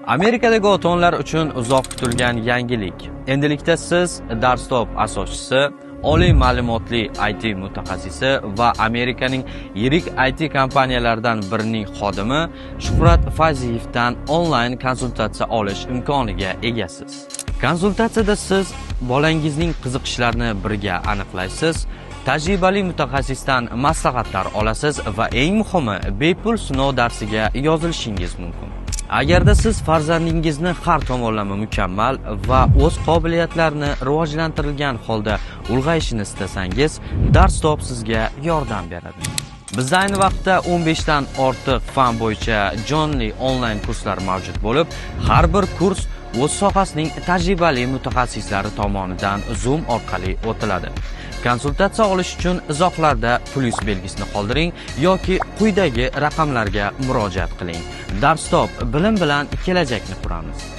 Amerikadagi ota-onalar uchun uzoq kutilgan yangilik. Endilikda siz Darstop asoschisi, oliy ma'lumotli IT mutaxassisi va Amerikaning yirik IT kompaniyalaridan birining xodimi Shuhrat Fayziyevdan onlayn konsultatsiya olish imkoniga egasiz. Konsultatsiyada siz bolangizning qiziqishlarini birga aniqlaysiz, tajribali mutaxassisdan maslahatlar olasiz va eng muhimi, bepul sinov darsiga yozilishingiz mumkin. Agarda siz farzandingizni har tomonlama mukammal va o'z qobiliyatlarini rivojlantirilgan holda ulg'ayishini istasangiz, Darstop sizga yordam beradi. Bizda ayni vaqtda 15 dan ortiq fan bo'yicha jonli onlayn kurslar mavjud bo'lib, har bir kurs o'z sohasining tajribali mutaxassislari tomonidan Zoom orqali o'tiladi. Konsultatsiya olish uchun izohlarda plus belgisini qoldiring yoki quyidagi raqamlarga murojaat qiling. Darstop, bilim bilan kelajakni quramiz.